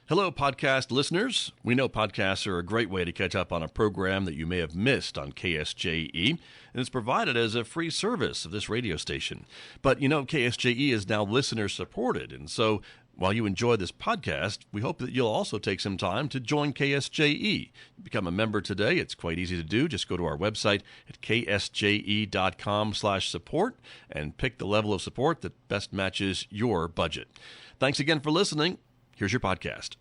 Hello, podcast listeners. We know podcasts are a great way to catch up on a program that you may have missed on KSJE, and it's provided as a free service of this radio station. But you know, KSJE is now listener-supported, and so while you enjoy this podcast, we hope that you'll also take some time to join KSJE. Become a member today. It's quite easy to do. Just go to our website at ksje.com/support and pick the level of support that best matches your budget. Thanks again for listening. Here's your podcast.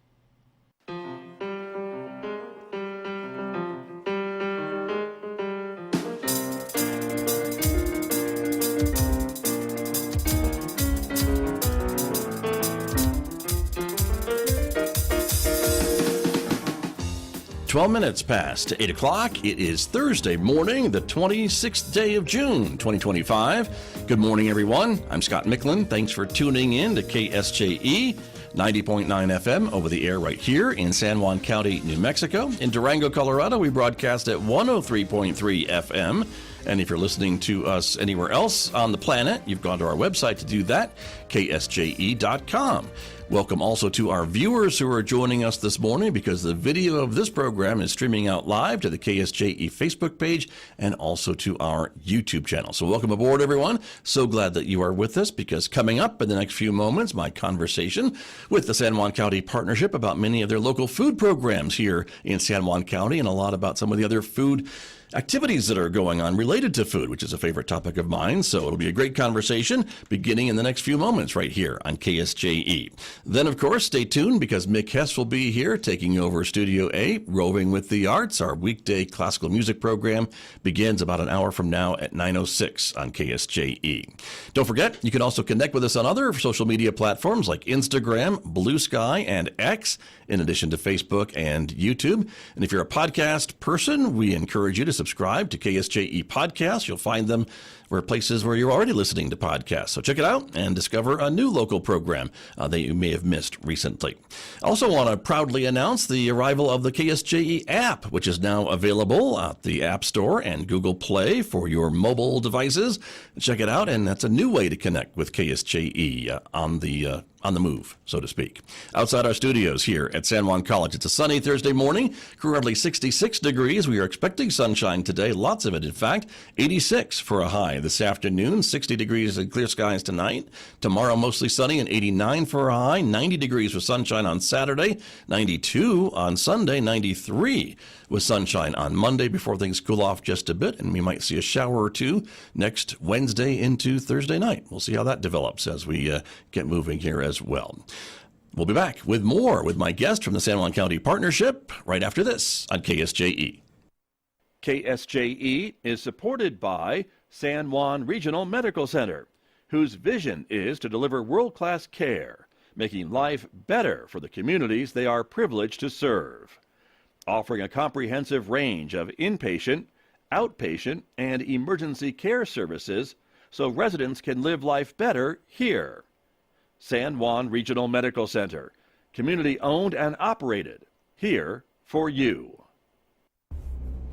12 minutes past 8 o'clock. It is Thursday morning, the 26th day of June, 2025. Good morning, everyone. I'm Scott Michlin. Thanks for tuning in to KSJE 90.9 FM over the air right here in San Juan County, New Mexico. In Durango, Colorado, we broadcast at 103.3 FM. And if you're listening to us anywhere else on the planet, you've gone to our website to do that, ksje.com. Welcome also to our viewers who are joining us this morning, because the video of this program is streaming out live to the KSJE Facebook page and also to our YouTube channel. So welcome aboard, everyone. So glad that you are with us, because coming up in the next few moments, my conversation with the San Juan County Partnership about many of their local food programs here in San Juan County, and a lot about some of the other food activities that are going on related to food, which is a favorite topic of mine. So it'll be a great conversation beginning in the next few moments right here on KSJE. Then, of course, stay tuned, because Mick Hess will be here taking over Studio A, Roving with the Arts. Our weekday classical music program begins about an hour from now at 9:06 on KSJE. Don't forget, you can also connect with us on other social media platforms like Instagram, Blue Sky, and X, in addition to Facebook and YouTube. And if you're a podcast person, we encourage you to subscribe to KSJE podcasts. You'll find them places where you're already listening to podcasts. So check it out and discover a new local program that you may have missed recently. I also want to proudly announce the arrival of the KSJE app, which is now available at the App Store and Google Play for your mobile devices. Check it out, and that's a new way to connect with KSJE on the move, so to speak. Outside our studios here at San Juan College, it's a sunny Thursday morning, currently 66 degrees. We are expecting sunshine today, lots of it, in fact. 86 for a high this afternoon, 60 degrees and clear skies tonight. Tomorrow, mostly sunny and 89 for a high, 90 degrees with sunshine on Saturday, 92 on Sunday, 93 with sunshine on Monday before things cool off just a bit, and we might see a shower or two next Wednesday into Thursday night. We'll see how that develops as we get moving here as well. We'll be back with more with my guest from the San Juan County Partnership right after this on KSJE. KSJE is supported by San Juan Regional Medical Center, whose vision is to deliver world-class care, making life better for the communities they are privileged to serve. Offering a comprehensive range of inpatient, outpatient, and emergency care services so residents can live life better here. San Juan Regional Medical Center, community-owned and operated, here for you.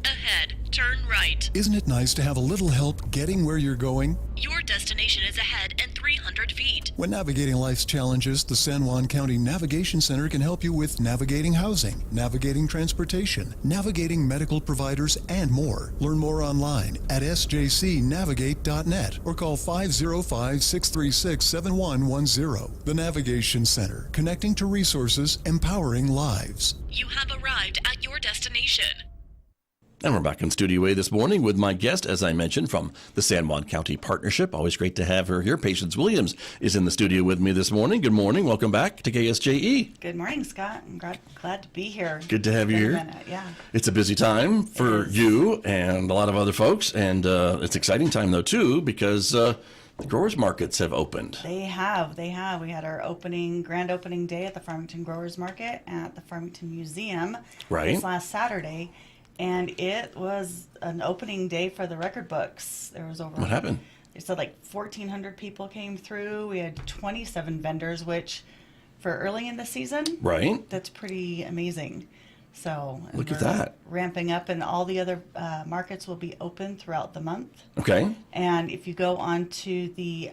Ahead, turn right. Isn't it nice to have a little help getting where you're going? Your destination is ahead and 300 feet. When navigating life's challenges, the San Juan County Navigation Center can help you with navigating housing, navigating transportation, navigating medical providers, and more. Learn more online at sjcnavigate.net or call 505-636-7110. The Navigation Center, connecting to resources, empowering lives. You have arrived at your destination. And we're back in Studio A this morning with my guest, as I mentioned, from the San Juan County Partnership. Always great to have her here. Patience Williams is in the studio with me this morning. Good morning. Welcome back to KSJE. Good morning, Scott. I'm glad to be here. Good to have you here. Yeah. It's a busy time for you and a lot of other folks, and it's an exciting time, though, too, because the growers markets have opened. They have. We had our grand opening day at the Farmington Growers Market at the Farmington Museum this last Saturday. And it was an opening day for the record books. There was over... What happened? They said 1,400 people came through. We had 27 vendors, which for early in the season, that's pretty amazing. So look at that. Ramping up, and all the other markets will be open throughout the month. Okay. And if you go on to the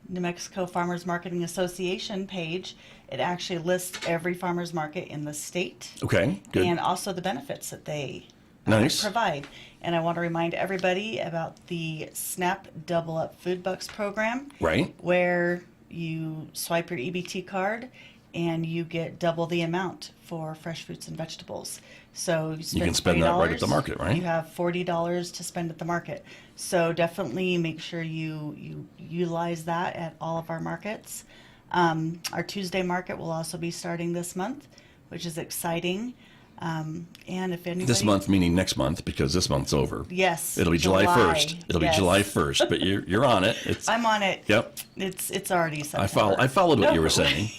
New Mexico Farmers Marketing Association page, it actually lists every farmers market in the state. Okay, good. And also the benefits that they Nice. provide. And I want to remind everybody about the SNAP Double Up Food Bucks program. Right. Where you swipe your EBT card and you get double the amount for fresh fruits and vegetables. So you can spend that right at the $40, market, right? You have $40 to spend at the market. So definitely make sure you utilize that at all of our markets. Our Tuesday market will also be starting this month, which is exciting. And if anybody... This month meaning next month, because this month's over. Yes. It'll be July 1st. It'll be July 1st, but you're on it. I'm on it. Yep. It's already September. I followed what you were saying.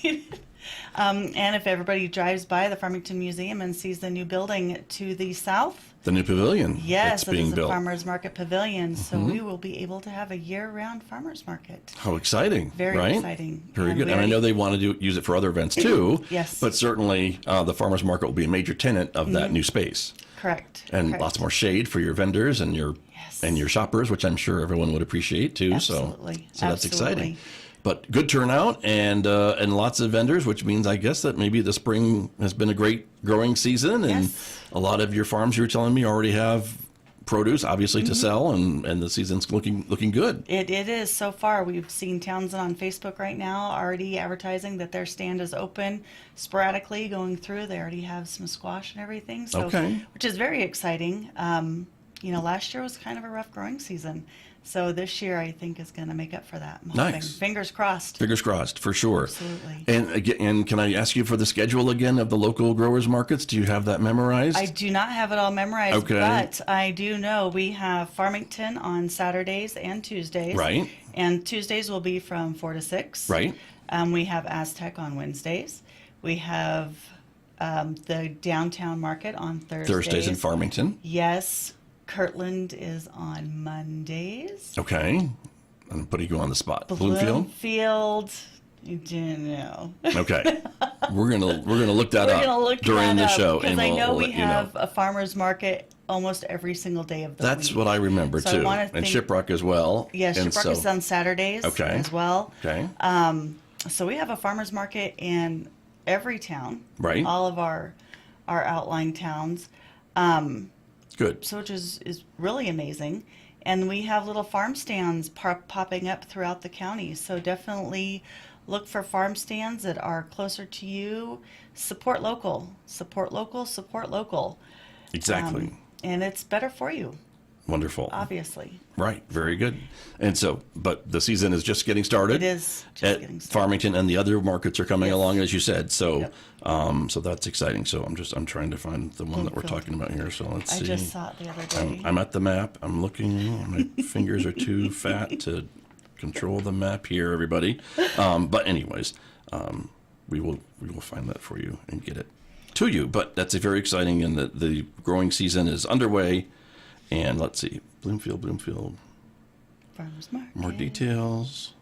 And if everybody drives by the Farmington Museum and sees the new building to the south, The new pavilion yes, that's being it is built. a farmers market pavilion, so we will be able to have a year-round farmers market. How exciting! Very right? exciting. Very And good. we And I know already- they want to use it for other events too. Yes. But certainly the farmers market will be a major tenant of that new space, Correct. and correct. lots more shade for your vendors and your Yes. and your shoppers, which I'm sure everyone would appreciate too. Absolutely. So that's exciting. Absolutely. But good turnout and lots of vendors, which means I guess that maybe the spring has been a great growing season, and Yes. a lot of your farms, you were telling me, already have produce obviously Mm-hmm. to sell, and the season's looking good. It is so far. We've seen Townsend on Facebook right now already advertising that their stand is open sporadically going through. They already have some squash and everything, so Okay. which is very exciting. Last year was kind of a rough growing season, so this year I think is going to make up for that. I'm hoping. Nice. Fingers crossed. Fingers crossed, for sure. Absolutely. And again, and can I ask you for the schedule again of the local growers markets? Do you have that memorized? I do not have it all memorized, Okay. but I do know we have Farmington on Saturdays and Tuesdays. Right. And Tuesdays will be from 4 to 6. Right. We have Aztec on Wednesdays. We have the downtown market on Thursdays. Thursdays in Farmington. Yes. Kirtland is on Mondays. Okay. I'm putting you on the spot. Bloomfield. Bloomfield. You do know. Okay. We're gonna look that We're up gonna look during that the up, show, because and I we'll know we let you know. have a farmers market almost every single day of the week. That's what I remember So I too, wanna and think- Shiprock as well. Yes, and Shiprock is on Saturdays Okay. as well. Okay. So we have a farmers market in every town. Right. All of our outlying towns. Good. So which is really amazing. And we have little farm stands popping up throughout the county. So definitely look for farm stands that are closer to you. Support local. Support local. Support local. Exactly. And it's better for you, Wonderful. obviously. Right. Very good. And so, but the season is just getting started. It is just at getting started. Farmington, and the other markets are coming Yes. along, as you said. So, Yep. so that's exciting. So I'm trying to find the one that we're Bloomfield. talking about here. So let's I see. just saw it the other day. I'm at the map. I'm looking. My fingers are too fat to control the map here, everybody. But anyways, we will find that for you and get it to you. But that's a very exciting, and the growing season is underway. And let's see, Bloomfield. Farmers market. More details.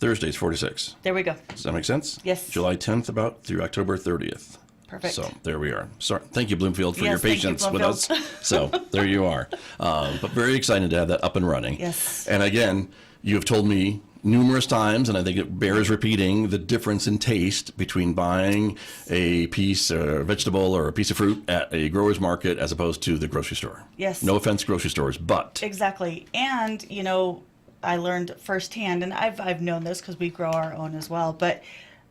Thursdays, 4 to 6. There we go. Does that make sense? Yes. July 10th about through October 30th. Perfect. So there we are. Sorry, thank you, Bloomfield, for Yes, your thank you, patience with us. So there you are. But very excited to have that up and running. Yes. And again, you have told me numerous times, and I think it bears repeating, the difference in taste between buying a piece or a vegetable or a piece of fruit at a grower's market as opposed to the grocery store. Yes. No offense, grocery stores, but Exactly. And, I learned firsthand, and I've known this because we grow our own as well, but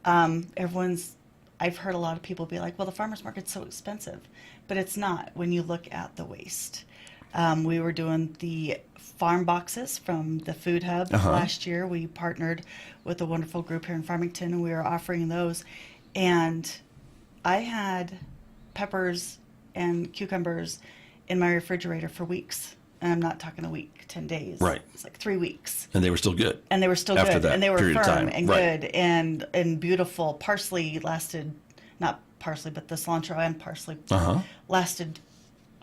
I've heard a lot of people be like, well, the farmer's market's so expensive, but it's not when you look at the waste. We were doing the farm boxes from the Food Hub last year. We partnered with a wonderful group here in Farmington, and we were offering those. And I had peppers and cucumbers in my refrigerator for weeks. And I'm not talking a week, 10 days. Right. It's like 3 weeks. and they were still good. And they were still After good. that And they were period of firm time. and Right. good and beautiful. Parsley lasted, not parsley, but the cilantro and parsley lasted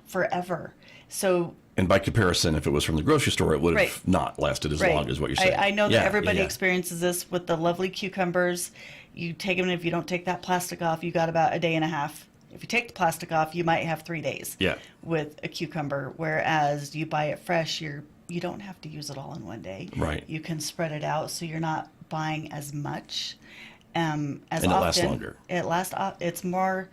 forever. So And by comparison, if it was from the grocery store, it would have Right. not lasted as right. long as what you're saying. I know that Yeah, everybody yeah. experiences this with the lovely cucumbers. You take them, and if you don't take that plastic off, you got about a day and a half. If you take the plastic off, you might have 3 days Yeah. with a cucumber. Whereas you buy it fresh, you're you don't have to use it all in one day. Right. You can spread it out so you're not buying as much as and often. it lasts longer. It's more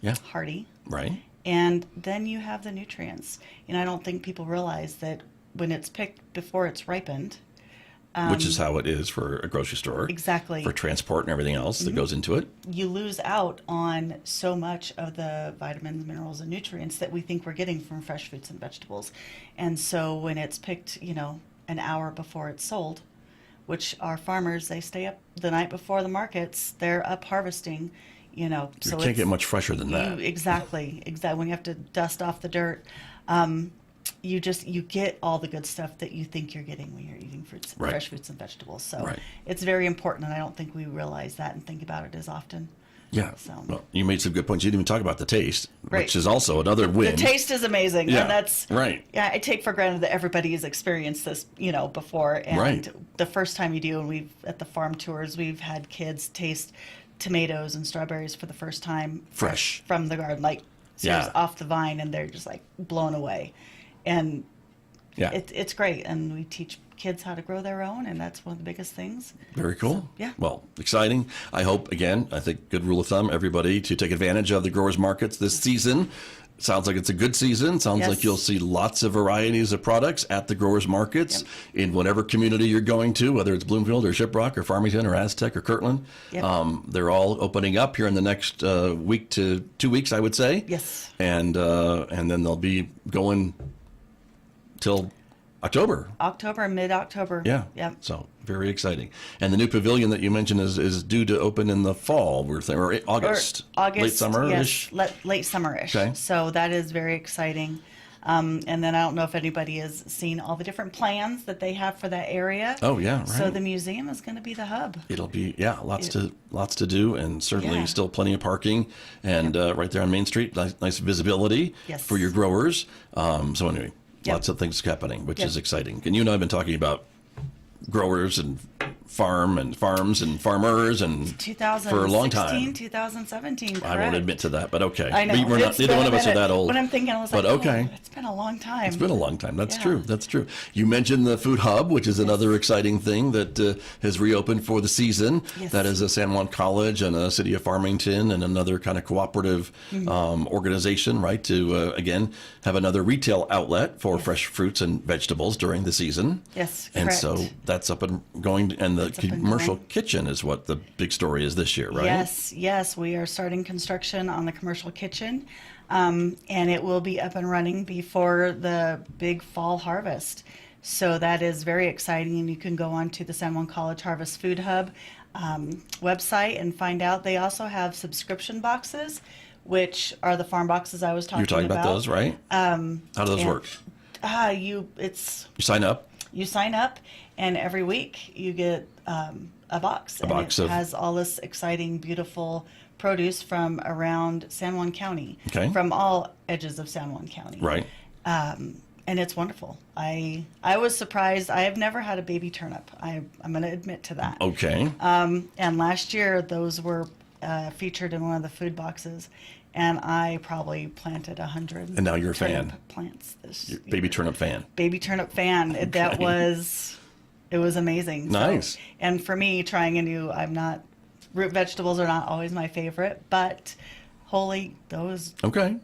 Yeah. hearty. Right. And then you have the nutrients. I don't think people realize that when it's picked before it's ripened. Which is how it is for a grocery store. Exactly. For transport and everything else that goes into it. You lose out on so much of the vitamins, minerals, and nutrients that we think we're getting from fresh fruits and vegetables. And so when it's picked, an hour before it's sold, which our farmers, they stay up the night before the markets, they're up harvesting, You can't get much fresher than that. Exactly. When you have to dust off the dirt, you get all the good stuff that you think you're getting when you're eating Right. fresh fruits and vegetables. So Right. it's very important, and I don't think we realize that and think about it as often. Yeah. So. Well, you made some good points. You didn't even talk about the taste, Right. which is also another win. The taste is amazing, Yeah, and that's right. Yeah, I take for granted that everybody has experienced this, before. And Right. the first time you do, and we've at the farm tours, we've had kids taste tomatoes and strawberries for the first time, Fresh. from the garden, like Yeah. off the vine, and they're just like blown away. And Yeah. it's great, and we teach kids how to grow their own, and that's one of the biggest things. Very cool. yeah. Well, exciting. I hope, again, I think good rule of thumb, everybody to take advantage of the growers markets this season. Sounds like it's a good season. Sounds Yes. like you'll see lots of varieties of products at the growers markets in whatever community you're going to, whether it's Bloomfield or Shiprock or Farmington or Aztec or Kirtland. Yep. They're all opening up here in the next week to 2 weeks, I would say. Yes. And then they'll be going till October. Mid-October. Yeah. Yep. So very exciting. And the new pavilion that you mentioned is due to open in the fall, or August. Or August, Late summer-ish. Yes, late summer-ish. Okay. So that is very exciting. And then I don't know if anybody has seen all the different plans that they have for that area. Oh, yeah, right. So the museum is going to be the hub. It'll be, lots to do, and certainly Yeah. still plenty of parking, and right there on Main Street, nice visibility Yes. for your growers. So anyway, Yep. lots of things happening, which Yep. is exciting. And you and I have been talking about growers and farms and farmers and 2016, for a long time. 2017, correct? I won't admit to that, but okay. I know. We're not, It's neither been one a of us are minute. that old. When I'm thinking, I was But like, okay. it's been a long time. It's been a long time. That's Yeah. true. That's true. You mentioned the food hub, which is another exciting thing that has reopened for the season. Yes. That is a San Juan College and a City of Farmington and another kind of cooperative organization, right? To, again, have another retail outlet for fresh fruits and vegetables during the season. Yes, And correct. so that's up and going. And the That's up and commercial going. kitchen is what the big story is this year, right? Yes, we are starting construction on the commercial kitchen, and it will be up and running before the big fall harvest. So that is very exciting, and you can go on to the San Juan College Harvest Food Hub website and find out. They also have subscription boxes, which are the farm boxes I was talking about. You're talking about those, right? How do those work? You sign up, up. and every week you get a box. And box it of- has all this exciting, beautiful produce from around San Juan County, Okay. from all edges of San Juan County. Right. And it's wonderful. I was surprised. I have never had a baby turnip. I'm going to admit to that. Okay. And last year, those were featured in one of the food boxes. And I probably planted 100. And now you're a turnip fan. Plants this You're year. baby turnip fan. Baby turnip fan. It was amazing. So- Nice. and for me, trying a new, root vegetables are not always my favorite, but those Okay.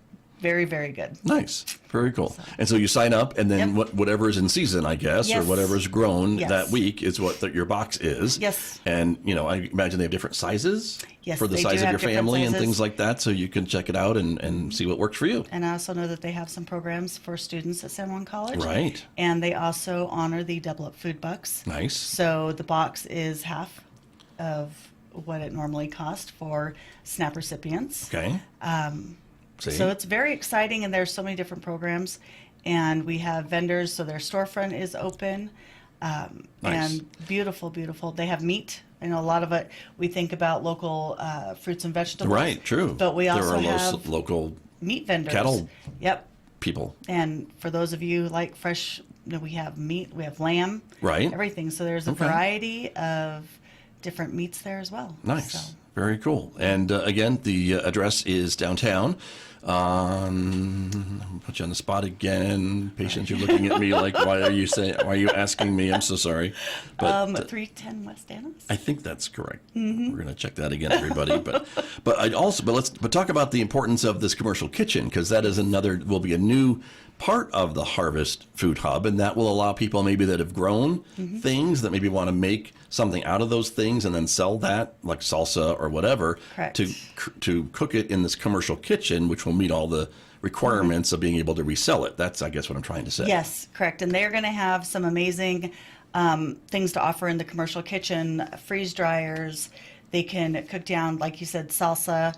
very, very good. Nice. Very cool. And so you sign up, and then Yep. whatever is in season, I guess, or Yes. whatever's grown Yes. that week is what your box is. Yes. And, I imagine they have different sizes Yes, for the they size do of your have different family and sizes. things like that, so you can check it out and see what works for you. And I also know that they have some programs for students at San Juan College. Right. And they also honor the Double Up Food Bucks. Nice. So the box is half of what it normally costs for SNAP recipients. Okay. See? So it's very exciting, and there's so many different programs. And we have vendors, so their storefront is open. Nice. And beautiful, beautiful. They have meat. I know a lot of it, we think about local fruits and vegetables. Right, true. But we also there are have local meat vendors. cattle Yep. people. And for those of you like fresh, we have meat, we have lamb. Right. Everything. So there's a Okay. variety of different meats there as well. Nice. So, Very cool. And again, the address is downtown. I'll put you on the spot again. Patience, you're looking at me like, why are you asking me? I'm so sorry. But 310 West Adams. I think that's correct. We're going to check that again, everybody. But let's talk about the importance of this commercial kitchen, because that is will be a new part of the Harvest Food Hub, and that will allow people maybe that have grown things that maybe want to make something out of those things and then sell that, like salsa or whatever, Correct. to cook it in this commercial kitchen, which will meet all the requirements of being able to resell it. That's, I guess, what I'm trying to say. Yes, correct. And they're going to have some amazing things to offer in the commercial kitchen, freeze dryers. They can cook down, like you said, salsa,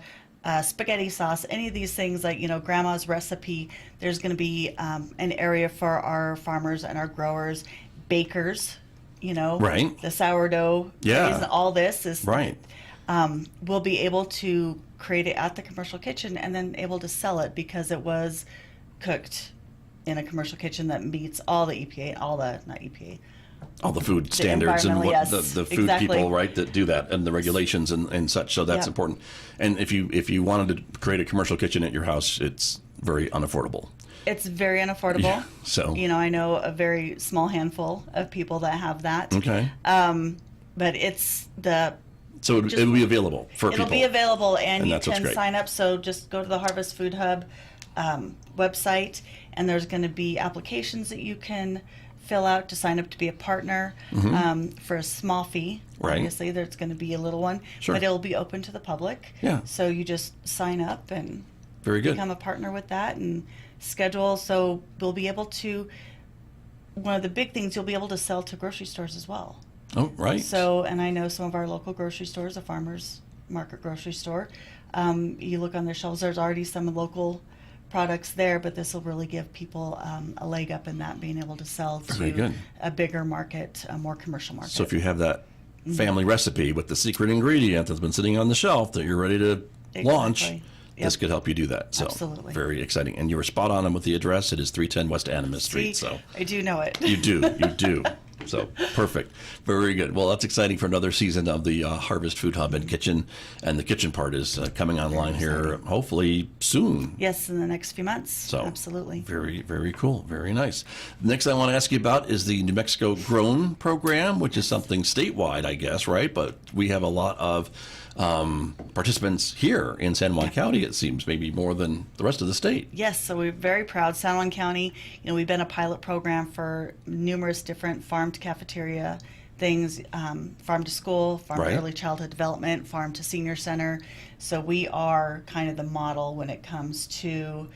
spaghetti sauce, any of these things, like, grandma's recipe. There's going to be an area for our farmers and our growers, bakers, Right. the sourdough. Yeah. All this is Right. we'll be able to create it at the commercial kitchen and then able to sell it because it was cooked in a commercial kitchen that meets all the EPA, not EPA. All the food standards and what yes, the food exactly. people, right, that do that, and the regulations and such. So that's Yep. important. And if you wanted to create a commercial kitchen at your house, it's very unaffordable. It's very unaffordable. Yeah, so. I know a very small handful of people that have that. Okay. But it's So it will be available for people. It'll be available, and you that's what's can great. sign up. So just go to the Harvest Food Hub website, and there's going to be applications that you can fill out to sign up to be a partner for a small fee. Right. Obviously, there's going to be a little one, Sure. but it'll be open to the public. Yeah. So you just sign up and Very good. become a partner with that and schedule. So we'll be able to. One of the big things, you'll be able to sell to grocery stores as well. Oh, right. So, and I know some of our local grocery stores, a farmer's market grocery store, you look on their shelves, there's already some local products there, but this will really give people a leg up in that, being able to sell Very to good. a bigger market, a more commercial market. So if you have that family recipe with the secret ingredient that's been sitting on the shelf that you're ready to launch, Exactly. this Yep. could help you do that. So Absolutely. very exciting. And you were spot on with the address. It is 310 West Animas Street. See, So I do know it. you do. So perfect. Very good. Well, that's exciting for another season of the Harvest Food Hub and Kitchen. And the kitchen part is coming online here hopefully soon. Yes, in the next few months. So Absolutely. Very, very cool. Very nice. Next I want to ask you about is the New Mexico Grown program, which is something statewide, I guess, right? But we have a lot of participants here in San Juan County, it seems, maybe more than the rest of the state. Yes, so we're very proud. San Juan County, we've been a pilot program for numerous different farm to cafeteria things, farm to school, farm Right. to early childhood development, farm to senior center. So we are kind of the model when it comes to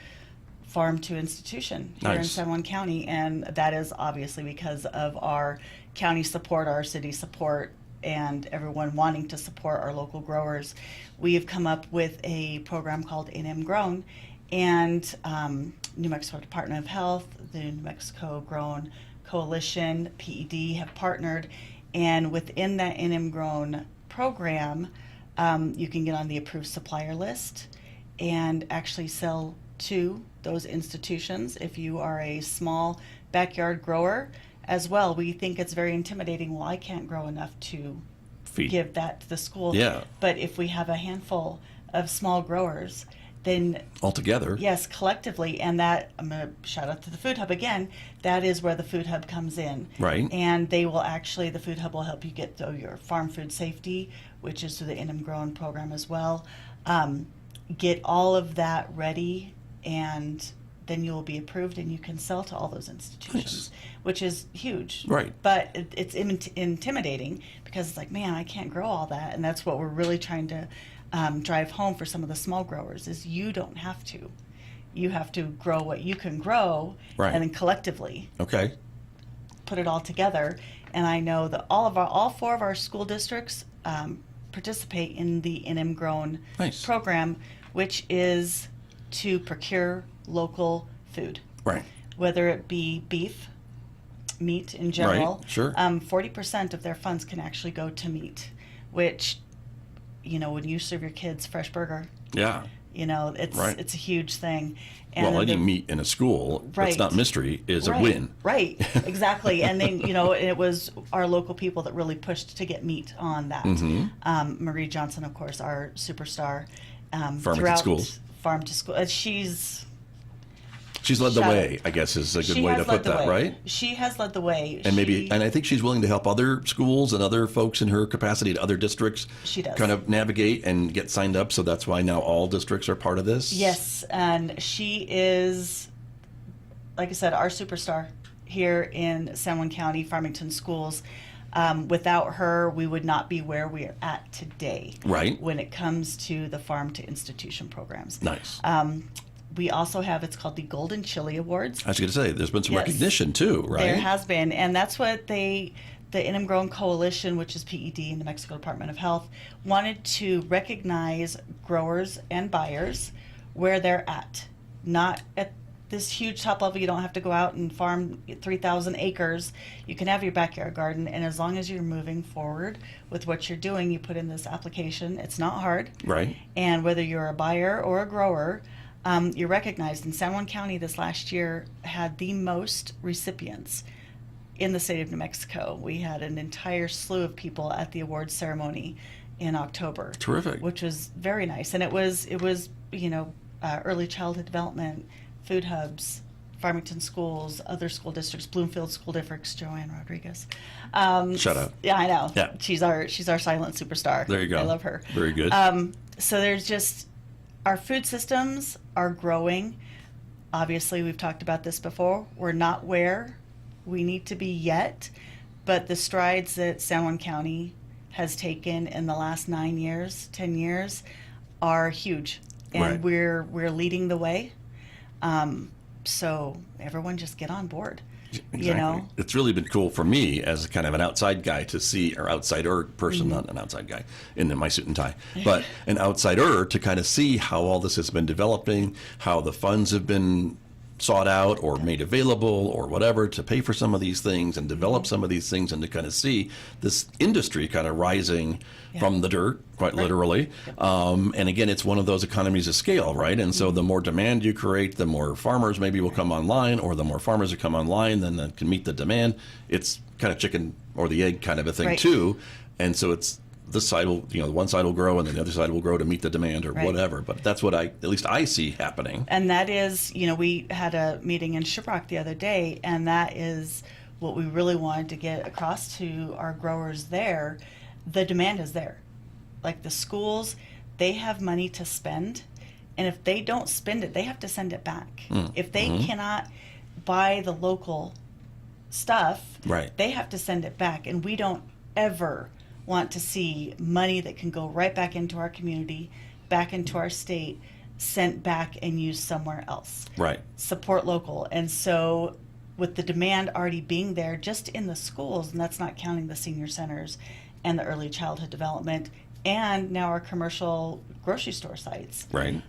farm to institution here in Nice. San Juan County. And that is obviously because of our county support, our city support, and everyone wanting to support our local growers. We have come up with a program called NM Grown, and New Mexico Department of Health, the New Mexico Grown Coalition, PED have partnered, and within that NM Grown program, you can get on the approved supplier list and actually sell to those institutions if you are a small backyard grower. As well, we think it's very intimidating. Well, I can't grow enough to Feed. give that to the school. Yeah. But if we have a handful of small growers, then Altogether. yes, collectively, and that, I'm going to shout out to the Food Hub again, that is where the Food Hub comes in. Right. And they will actually, the Food Hub will help you get your farm food safety, which is through the NM Grown program as well. Get all of that ready, and then you will be approved and you can sell to all those institutions, which is huge. Right. But it's intimidating because it's like, man, I can't grow all that. And that's what we're really trying to drive home for some of the small growers is you don't have to. You have to grow what you can grow, Right. and then collectively Okay. put it all together. And I know that all four of our school districts participate in the NM Grown Nice. program, which is to procure local food, Right. whether it be beef, meat in general. Right, sure. 40% of their funds can actually go to meat, which, when you serve your kids fresh burger, Yeah. It's a huge thing. And well, eating meat in a school that's not mystery is a win. Right, exactly. And then, it was our local people that really pushed to get meat on that. Mm-hmm. Marie Johnson, of course, our superstar. Farmington Schools. Farm to School. She's led the way, I guess, is a good way to put that, right? She has led the way. And and I think she's willing to help other schools and other folks in her capacity to other districts she does. kind of navigate and get signed up. So that's why now all districts are part of this. Yes, and she is, like I said, our superstar here in San Juan County, Farmington Schools. Without her, we would not be where we are at today. Right. When it comes to the farm to institution programs. Nice. We also have, it's called the Golden Chili Awards. I was going to say, there's been some recognition too, right? There has been, and that's what the In Grown Coalition, which is PED, and the Mexico Department of Health, wanted to recognize growers and buyers where they're at. Not at this huge top level. You don't have to go out and farm 3,000 acres. You can have your backyard garden, and as long as you're moving forward with what you're doing, you put in this application. It's not hard. Right. And whether you're a buyer or a grower, you're recognized. In San Juan County this last year had the most recipients in the state of New Mexico. We had an entire slew of people at the awards ceremony in October. Terrific. Which was very nice. And it was early childhood development, food hubs, Farmington Schools, other school districts, Bloomfield School Districts, Joanne Rodriguez. Shut up. Yeah, I know. Yeah. She's our silent superstar. There you go. I love her. Very good. So there's just, our food systems are growing. Obviously, we've talked about this before. We're not where we need to be yet, but the strides that San Juan County has taken in the last 9 years, 10 years, are huge. And we're leading the way. So everyone just get on board. Exactly. It's really been cool for me as kind of an outside guy to see, or outsider person, not an outside guy in my suit and tie, but an outsider to kind of see how all this has been developing, how the funds have been sought out or made available or whatever to pay for some of these things and develop some of these things, and to kind of see this industry kind of rising from the dirt, quite literally. And again, it's one of those economies of scale, right? And so the more demand you create, the more farmers maybe will come online, or the more farmers that come online, then that can meet the demand. It's kind of chicken or the egg kind of a thing too. And so it's, this side will, one side will grow and then the other side will grow to meet the demand or whatever. But that's what at least I see happening. And that is, we had a meeting in Shiprock the other day, and that is what we really wanted to get across to our growers there. The demand is there. Like the schools, they have money to spend, and if they don't spend it, they have to send it back. If they cannot buy the local stuff, they have to send it back. And we don't ever want to see money that can go right back into our community, back into our state, sent back and used somewhere else. Right. Support local. And so with the demand already being there just in the schools, and that's not counting the senior centers and the early childhood development, and now our commercial grocery store sites. Right.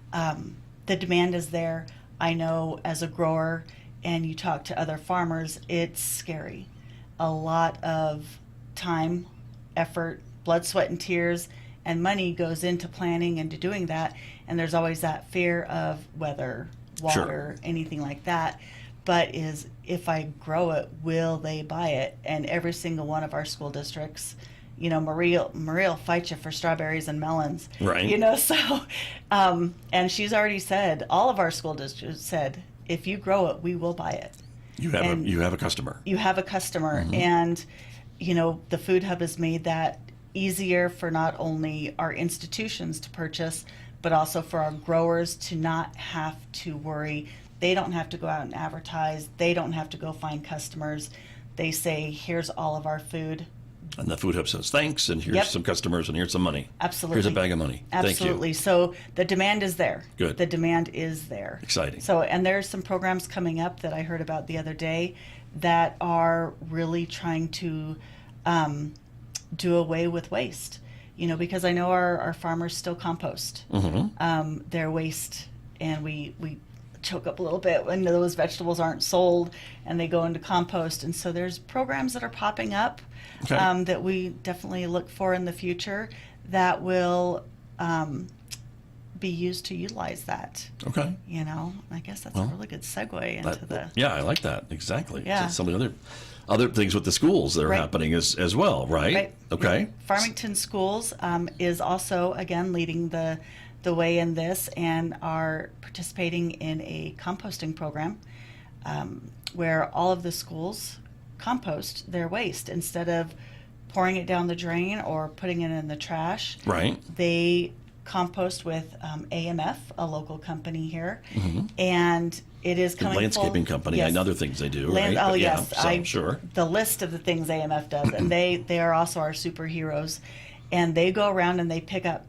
The demand is there. I know as a grower, and you talk to other farmers, it's scary. A lot of time, effort, blood, sweat, and tears, and money goes into planning and to doing that. And there's always that fear of weather, water, anything like that. But if I grow it, will they buy it? And every single one of our school districts, Marie will fight you for strawberries and melons. Right. So, and she's already said, all of our school districts said, if you grow it, we will buy it. You have a customer. You have a customer. And the food hub has made that easier for not only our institutions to purchase, but also for our growers to not have to worry. They don't have to go out and advertise. They don't have to go find customers. They say, here's all of our food. And the food hub says, thanks, and here's some customers, and here's some money. Absolutely. Here's a bag of money. Absolutely. Thank you. So the demand is there. Good. The demand is there. Exciting. So, and there's some programs coming up that I heard about the other day that are really trying to do away with waste. Because I know our farmers still compost their waste, and we choke up a little bit when those vegetables aren't sold and they go into compost. And so there's programs that are popping up that we definitely look for in the future that will be used to utilize that. Okay. You know, I guess that's a really good segue into Yeah, I like that. Exactly. Yeah. So some of the other things with the schools that are happening as well, right? Right. Okay. Yeah. Farmington Schools is also, again, leading the way in this, and are participating in a composting program where all of the schools compost their waste instead of pouring it down the drain or putting it in the trash. Right. They compost with AMF, a local company here, and it is coming landscaping company. Yes. And other things they do, right? Oh, But yes. so, sure. The list of the things AMF does, and they are also our superheroes. And they go around and they pick up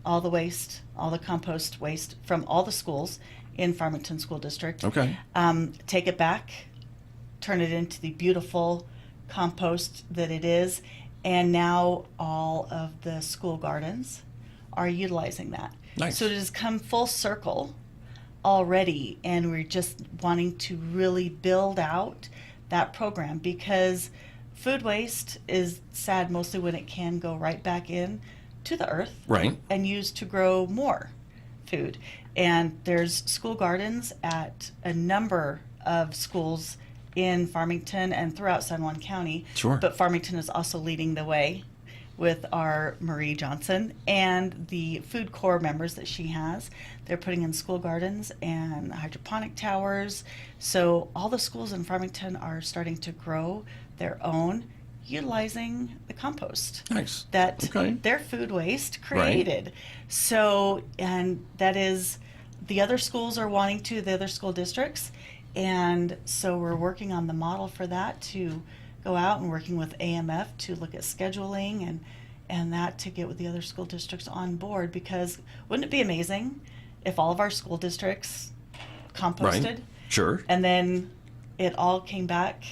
all the waste, all the compost waste from all the schools in Farmington School District. Okay. Take it back, turn it into the beautiful compost that it is, and now all of the school gardens are utilizing that. Nice. So it has come full circle already, and we're just wanting to really build out that program, because food waste is sad mostly when it can go right back in to the earth, Right. and used to grow more food. And there's school gardens at a number of schools in Farmington and throughout San Juan County. Sure. But Farmington is also leading the way with our Marie Johnson and the food corps members that she has. They're putting in school gardens and hydroponic towers. So all the schools in Farmington are starting to grow their own, utilizing the compost Nice. that Okay. their food waste created. So, and that is, the other schools are wanting to, the other school districts. And so we're working on the model for that, to go out and working with AMF to look at scheduling and that, to get with the other school districts on board, because wouldn't it be amazing if all of our school districts composted? Right. Sure. And then it all came back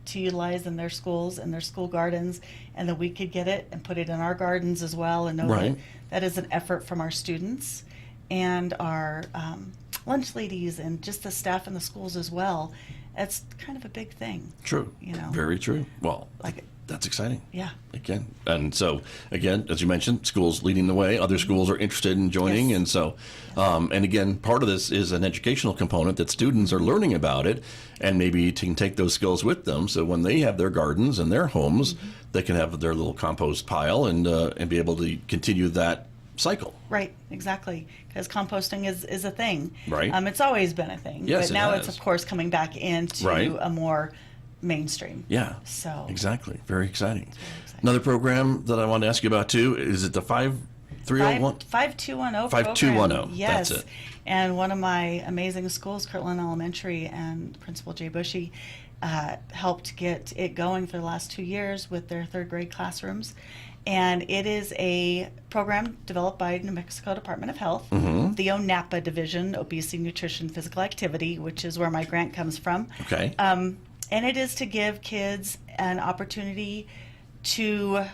to utilize in their schools and their school gardens, and that we could get it and put it in our gardens as well, and know Right. that is an effort from our students and our lunch ladies and just the staff in the schools as well. It's kind of a big thing. True. You know. Very true. Well, Like, that's exciting. yeah. Again, and so again, as you mentioned, schools leading the way. Other schools are interested in joining, Yes. and so, and again, part of this is an educational component that students are learning about it, and maybe can take those skills with them. So when they have their gardens and their homes, they can have their little compost pile and be able to continue that cycle. Right, exactly. Because composting is a thing. Right. It's always been a thing. Yes, but now it it's, has. of course, coming back into Right. a more mainstream. Yeah. So. Exactly. Very exciting. exciting. Another program that I want to ask you about too is it the 5301? 5210 5210, program. Yes. that's it. And one of my amazing schools, Kirtland Elementary, and Principal Jay Bushy helped get it going for the last 2 years with their third grade classrooms. And it is a program developed by New Mexico Department of Health, the ONAPA division, Obesity, Nutrition, Physical Activity, which is where my grant comes from. Okay. And it is to give kids an opportunity to,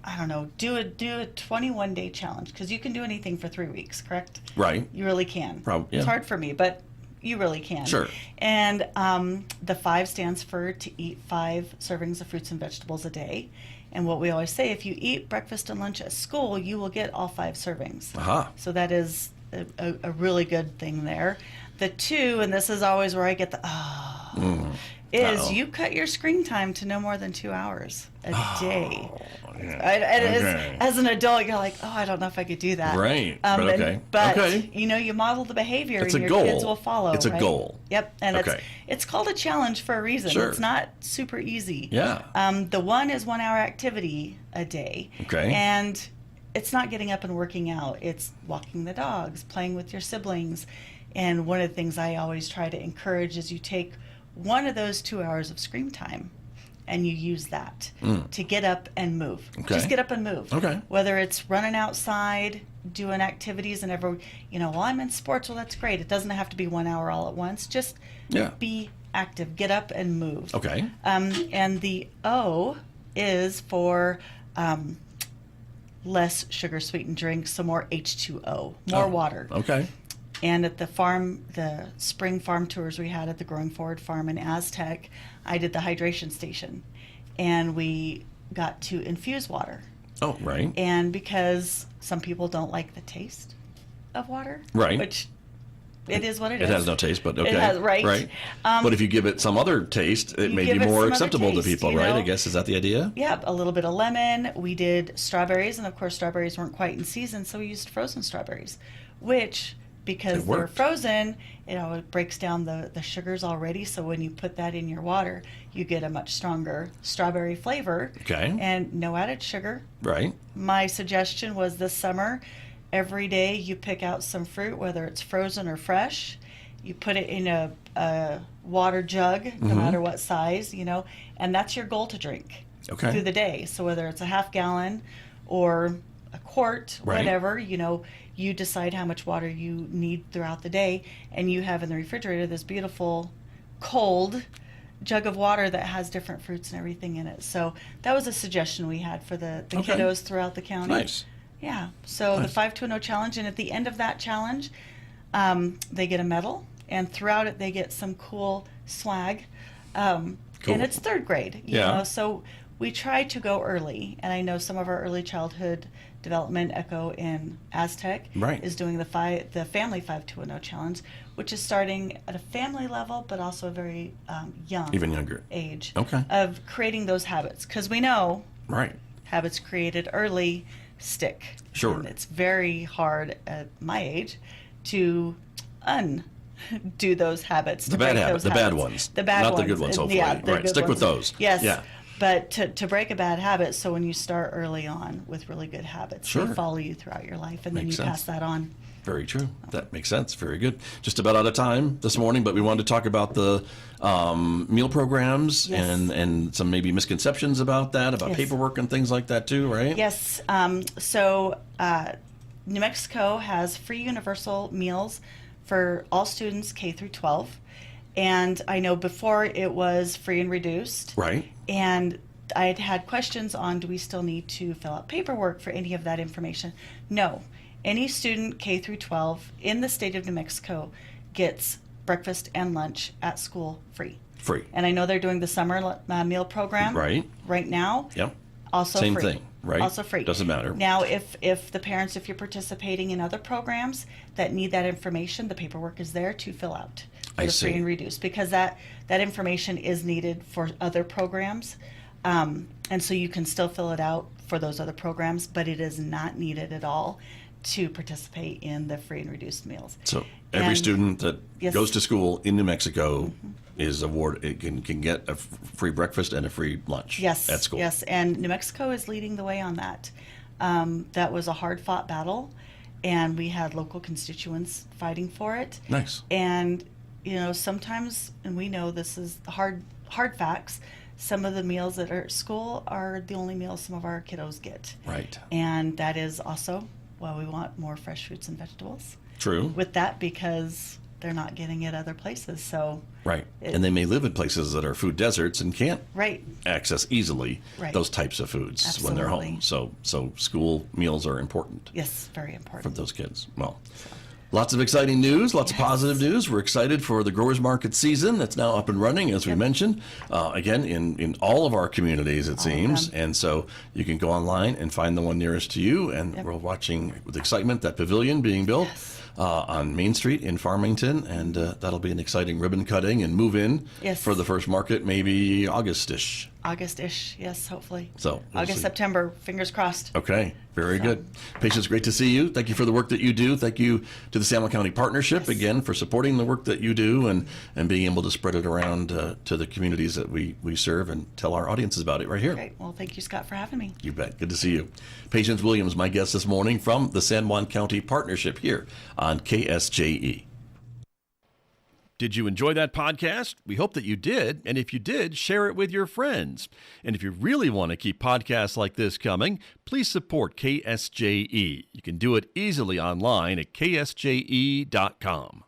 I don't know, do a 21-day challenge, because you can do anything for 3 weeks, correct? Right. You really can. Yeah. It's hard for me, but you really can. Sure. And the 5 stands for to eat 5 servings of fruits and vegetables a day. And what we always say, if you eat breakfast and lunch at school, you will get all 5 servings. Aha. So that is a really good thing there. The 2, and this is always where I get the is Uh-oh. you cut your screen time to no more than 2 hours a day. Okay. As an adult, you're like, oh, I don't know if I could do that. Right. But okay. But Okay. you know, you model the behavior, It's and a your kids goal. will follow. It's a right? goal. Yep, and Okay. it's called a challenge for a reason. Sure. It's not super easy. Yeah. The 1 is 1 hour activity a day. Okay. And it's not getting up and working out. It's walking the dogs, playing with your siblings. And one of the things I always try to encourage is you take one of those 2 hours of screen time and you use that to get up and move. Okay. Just get up and move. Okay. Whether it's running outside, doing activities, and well, I'm in sports. Well, that's great. It doesn't have to be 1 hour all at once. Just Yeah. be active. Get up and move. Okay. And the O is for less sugar sweetened drinks, so more H2O, more water. Okay. And at the spring farm tours we had at the Growing Forward Farm in Aztec, I did the hydration station. And we got to infuse water. Oh, right. And because some people don't like the taste of water, right, which it is what it is. It has no taste, but okay. It has, right. Right. But if you give it some other taste, it may be more acceptable to people, right? I guess, is that the idea? Yeah, a little bit of lemon. We did strawberries, and of course strawberries weren't quite in season, so we used frozen strawberries, which, because they're frozen, it breaks down the sugars already, so when you put that in your water, you get a much stronger strawberry flavor. Okay. And no added sugar. Right. My suggestion was this summer, every day you pick out some fruit, whether it's frozen or fresh. You put it in a water jug, no matter what size, and that's your goal to drink through the day. So whether it's a half gallon or a quart, whatever, you decide how much water you need throughout the day, and you have in the refrigerator this beautiful cold jug of water that has different fruits and everything in it. So that was a suggestion we had for the kiddos throughout the county. Nice. Yeah. So the 520 challenge, and at the end of that challenge, they get a medal, and throughout it they get some cool swag. Cool. And it's third grade, you know, so we try to go early, and I know some of our early childhood development, Echo in Aztec, is doing the Family 520 challenge, which is starting at a family level, but also a very young, even younger age of creating those habits, because we know habits created early stick. Sure. And it's very hard at my age to undo those habits. The bad habits, the bad ones. The bad Not ones. the good ones, hopefully. Yeah, right. Stick with those. Yes. Yeah. But to break a bad habit, so when you start early on with really good habits, they follow you throughout your life, and then you pass that on. Very true. That makes sense. Very good. Just about out of time this morning, but we wanted to talk about the meal programs and some maybe misconceptions about that, about paperwork and things like that too, right? Yes. So New Mexico has free universal meals for all students K through 12. And I know before it was free and reduced. Right. And I had questions on, do we still need to fill out paperwork for any of that information? No. Any student K through 12 in the state of New Mexico gets breakfast and lunch at school free. Free. And I know they're doing the summer meal program right now. Yep. Also Same free. thing, right? Also free. Doesn't matter. Now, if the parents, if you're participating in other programs that need that information, the paperwork is there to fill out. For the free and reduced, because that information is needed for other programs, and so you can still fill it out for those other programs, but it is not needed at all to participate in the free and reduced meals. So every student that goes to school in New Mexico is awarded, can get a free breakfast and a free lunch at school. Yes, and New Mexico is leading the way on that. That was a hard-fought battle, and we had local constituents fighting for it. Nice. And sometimes, and we know this is hard facts, some of the meals that are at school are the only meals some of our kiddos get. Right. And that is also why we want more fresh fruits and vegetables. True. With that, because they're not getting it other places. So right. And they may live in places that are food deserts and can't access easily those types of foods when they're home. So school meals are important. Yes, very important. For those kids. Well, lots of exciting news, lots of positive news. We're excited for the growers market season that's now up and running, as we mentioned, again, in all of our communities, it seems. And so you can go online and find the one nearest to you. And we're watching with excitement that pavilion being built on Main Street in Farmington. And that'll be an exciting ribbon cutting and move in for the first market, maybe August-ish. August-ish, yes, hopefully. So August, September, fingers crossed. Okay, very good. Patience, great to see you. Thank you for the work that you do. Thank you to the San Juan County Partnership, again, for supporting the work that you do and being able to spread it around to the communities that we serve and tell our audiences about it right here. Great. Well, thank you, Scott, for having me. You bet. Good to see you. Patience Williams, my guest this morning from the San Juan County Partnership here on KSJE. Did you enjoy that podcast? We hope that you did. And if you did, share it with your friends. And if you really want to keep podcasts like this coming, please support KSJE. You can do it easily online at ksje.com.